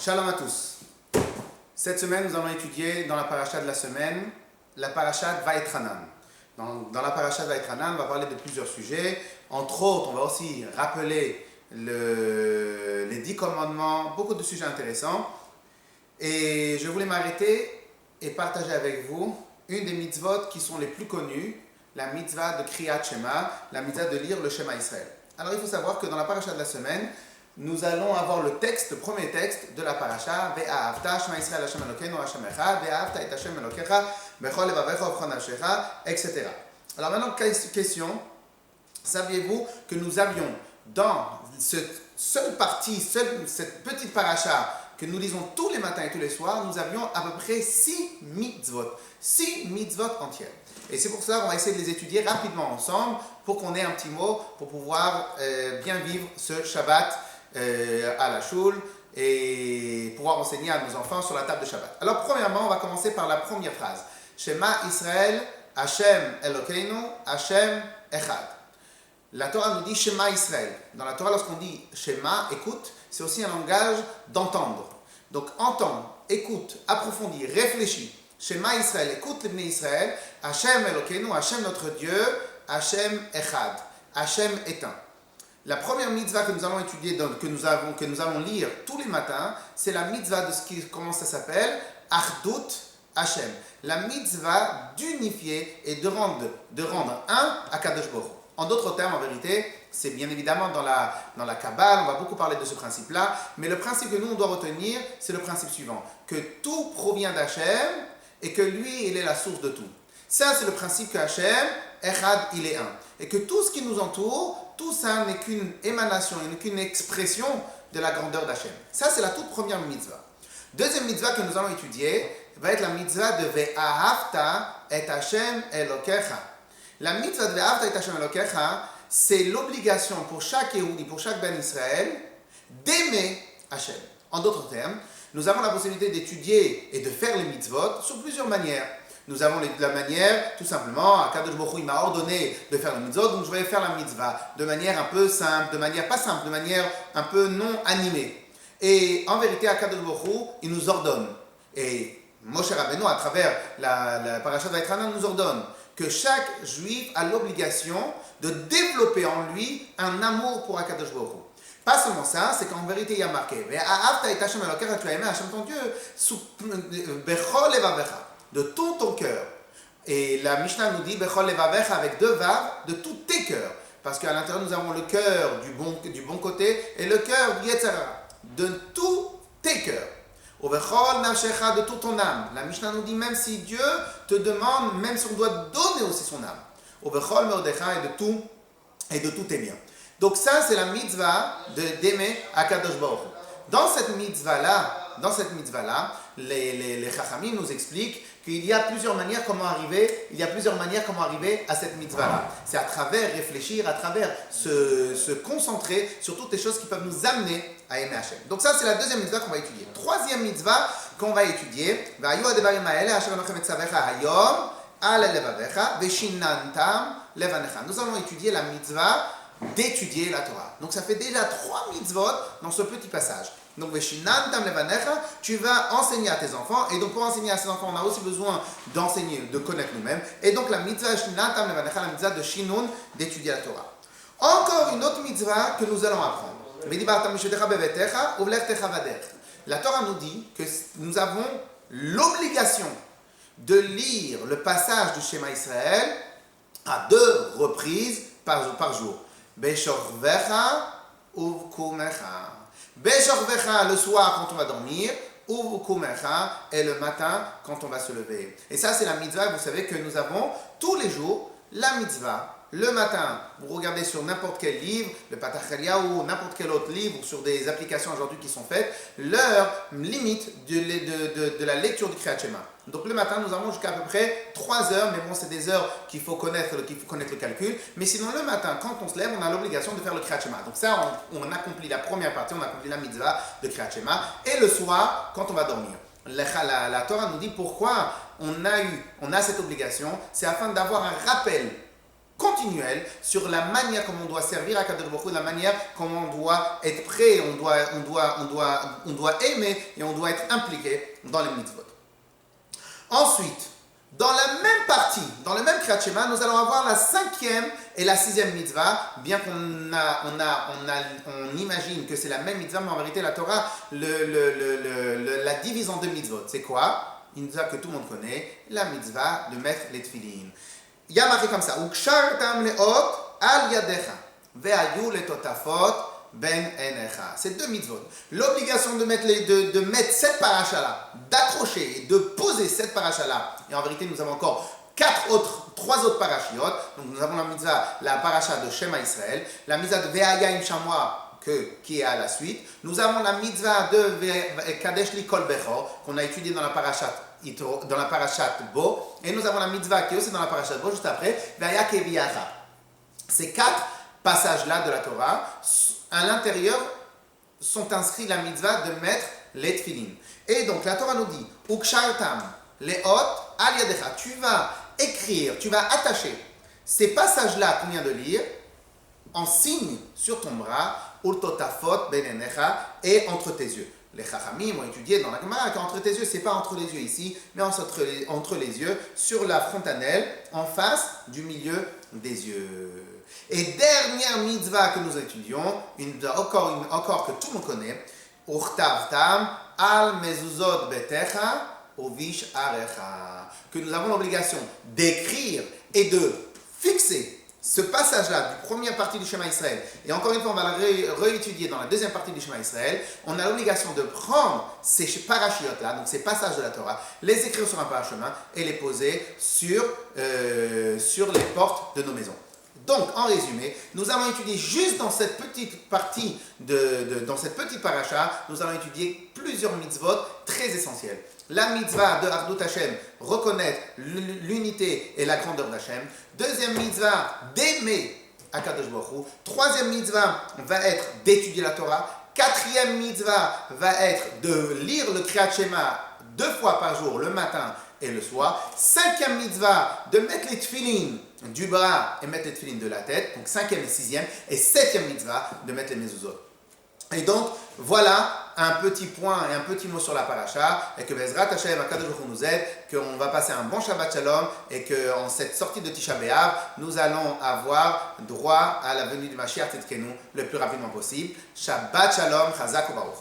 Shalom à tous. Cette semaine, nous allons étudier dans la paracha de la semaine, la paracha de Vaïtranan. Dans la paracha de Vaïtranan, on va parler de plusieurs sujets. Entre autres, on va aussi rappeler les 10 commandements, beaucoup de sujets intéressants. Et je voulais m'arrêter et partager avec vous une des mitzvot qui sont les plus connues, la mitzvah de Kriyat Shema, la mitzvah de lire le Shema Israël. Alors il faut savoir que dans la paracha de la semaine, nous allons avoir le premier texte de la paracha, Ve'ahavta Shema Israël Hashem Elokeinu Hashem Echad, Ve'ahavta et Hashem Elokecha, Bechol levavecha u'b'chol nafshecha, etc. Alors maintenant, question, saviez-vous que nous avions dans cette seule partie, cette petite paracha que nous lisons tous les matins et tous les soirs, nous avions à peu près 6 mitzvot entières. Et c'est pour ça qu'on va essayer de les étudier rapidement ensemble pour qu'on ait un petit mot pour pouvoir bien vivre ce Shabbat à la shul et pouvoir enseigner à nos enfants sur la table de Shabbat. Alors premièrement, on va commencer par la première phrase. Shema Israël, Hashem Elokeinu, Hashem Echad. La Torah nous dit Shema Israël. Dans la Torah, lorsqu'on dit Shema, écoute, c'est aussi un langage d'entendre. Donc entendre, écoute, approfondis, réfléchis. Shema Israël, écoute les Bnei Israël, Hashem Elokeinu, Hashem notre Dieu, Hashem Echad, Hashem est un. La première mitzvah que nous allons étudier, que nous allons lire tous les matins, c'est la mitzvah de comment ça s'appelle, Achdut Hashem. La mitzvah d'unifier et de rendre un à Kadosh Baruch Hu. En d'autres termes, en vérité, c'est bien évidemment dans la Kabbale, on va beaucoup parler de ce principe-là, mais le principe que nous on doit retenir, c'est le principe suivant, que tout provient d'Hachem et que lui, il est la source de tout. Ça, c'est le principe que Hachem, Echad, il est un. Et que tout ce qui nous entoure, tout ça n'est qu'une émanation, n'est qu'une expression de la grandeur d'Hachem. Ça, c'est la toute première mitzvah. Deuxième mitzvah que nous allons étudier va être la mitzvah de Ve'ahavta et Hashem Elokecha. La mitzvah de Ve'ahavta et Hashem Elokecha, c'est l'obligation pour chaque Yehudi, pour chaque Ben Israël, d'aimer Hachem. En d'autres termes, nous avons la possibilité d'étudier et de faire les mitzvot sur plusieurs manières. Nous avons la manière, tout simplement, Kadosh Baruch Hu m'a ordonné de faire le mitzvot, donc je vais faire la mitzvah de manière un peu simple, de manière pas simple, de manière un peu non animée. Et en vérité, Kadosh Baruch Hu, il nous ordonne. Et Moshe Rabbeinu, à travers la paracha de Vaïtranan, nous ordonne que chaque juif a l'obligation de développer en lui un amour pour Kadosh Baruch Hu. Pas seulement ça, c'est qu'en vérité, il y a marqué Ve'ahavta et Hashem Elokecha, tu as aimé Hashem ton Dieu, bechol levavecha, de tout ton cœur. Et la Mishnah nous dit bechol levavecha avec 2 vav, de tous tes cœurs. Parce qu'à l'intérieur, nous avons le cœur du bon côté et le cœur du Yetzer Hara, de tous tes cœurs. Ou bechol nafshecha, de toute ton âme. La Mishnah nous dit même si Dieu te demande, même si on doit donner aussi son âme. Ou bechol meodecha, et de tous tes biens. Donc ça, c'est la mitzvah d'aimer Akadosh Baruch Hu. Dans cette mitzvah-là, les Chachamim nous expliquent qu'il y a plusieurs manières comment arriver à cette mitzvah-là. C'est à travers réfléchir, à travers se concentrer sur toutes les choses qui peuvent nous amener à aimer Hachem. Donc ça, c'est la deuxième mitzvah qu'on va étudier. Troisième mitzvah qu'on va étudier, nous allons étudier la mitzvah d'étudier la Torah. Donc ça fait déjà 3 mitzvot dans ce petit passage. Donc Veshinantam levanecha, tu vas enseigner à tes enfants, et donc pour enseigner à tes enfants, on a aussi besoin d'enseigner, de connaître nous-mêmes, et donc la mitzvah Veshinantam levanecha, la mitzvah de Shinun, d'étudier la Torah. Encore une autre mitzvah que nous allons apprendre. La Torah nous dit que nous avons l'obligation de lire le passage du Shema Israël à 2 reprises par jour. Beshorvecha uvkumecha. Beshorvecha le soir quand on va dormir, uvkumecha et le matin quand on va se lever. Et ça, c'est la mitzvah, vous savez que nous avons tous les jours la mitzvah. Le matin, vous regardez sur n'importe quel livre, le Patach Eliyahu ou n'importe quel autre livre, ou sur des applications aujourd'hui qui sont faites, l'heure limite de la lecture du Kriyat Shema. Donc le matin, nous avons jusqu'à peu près 3 heures, mais bon, c'est des heures qu'il faut connaître le calcul. Mais sinon, le matin, quand on se lève, on a l'obligation de faire le Kriyat Shema. Donc ça, on accomplit la première partie, on accomplit la mitzvah de Kriyat Shema. Et le soir, quand on va dormir. La Torah nous dit pourquoi on a cette obligation. C'est afin d'avoir un rappel continuelle sur la manière comme on doit servir à Kadosh Baruch Hu, la manière comment on doit être prêt, on doit aimer et on doit être impliqué dans les mitzvot. Ensuite, dans la même partie, dans le même Kriyat Shema, nous allons avoir la 5e et la 6e mitzvah, bien qu'on imagine que c'est la même mitzvah, mais en vérité la Torah la divise en 2 mitzvot. C'est quoi? Une mitzvah que tout le monde connaît, la mitzvah de mettre les tefillin. Il y a marqué comme ça, Ukshartam leot al yadecha, ve'ayu letotafot ben enecha. C'est 2 mitzvot. L'obligation de mettre, cette paracha-là, d'accrocher et de poser cette paracha-là. Et en vérité, nous avons encore 3 autres parachiotes. Donc nous avons la mitzvah, la paracha de Shema Israël, la mitzvah de Ve'aya im Shamwa, qui est à la suite. Nous avons la mitzvah de Kadesh li kol bechor, qu'on a étudié dans la parashat Bo, et nous avons la mitzvah qui est aussi dans la parashat Bo, juste après, Ve'aya keviyacha. Ces 4 passages-là de la Torah, à l'intérieur, sont inscrits la mitzvah de mettre les tefillin. Et donc la Torah nous dit, Ukshartam leot al yadecha, tu vas écrire, tu vas attacher ces passages-là qu'on vient de lire en signe sur ton bras, ultotafot ben enecha, et entre tes yeux. Les Chachamim ont étudié dans la Gemara qu'entre tes yeux, c'est pas entre les yeux ici, mais entre les yeux, sur la frontanelle, en face du milieu des yeux. Et dernière mitzvah que nous étudions, encore que tout le monde connaît, Urtavtam al mezuzot betecha uvish arecha, que nous avons l'obligation d'écrire et de fixer ce passage-là du première partie du Shema Israël, et encore une fois on va le réétudier dans la deuxième partie du Shema Israël, on a l'obligation de prendre ces parachiotes-là, donc ces passages de la Torah, les écrire sur un parchemin et les poser sur les portes de nos maisons. Donc, en résumé, nous allons étudier juste dans cette petite partie, dans cette petite paracha, nous allons étudier plusieurs mitzvot très essentiels. La mitzvah de Ardut Hashem, reconnaître l'unité et la grandeur d'Hashem. Deuxième mitzvah, d'aimer Akadosh Baruch Hu. Troisième mitzvah va être d'étudier la Torah. Quatrième mitzvah va être de lire le Kriyat Shema 2 fois par jour, le matin et le soir. Cinquième mitzvah, de mettre les tefillin du bras et mettre les tefillin de la tête. Donc 5e et 6e. Et 7e mitzvah, de mettre les mezuzot. Et donc, voilà un petit point et un petit mot sur la paracha, et que Bezrat Hashem, Akadosh Baruch Hu nous aide, qu'on va passer un bon Shabbat Shalom, et qu'en cette sortie de Tisha B'Av, nous allons avoir droit à la venue du Mashiach Tzidkenu le plus rapidement possible. Shabbat Shalom, Chazak ou Baruch.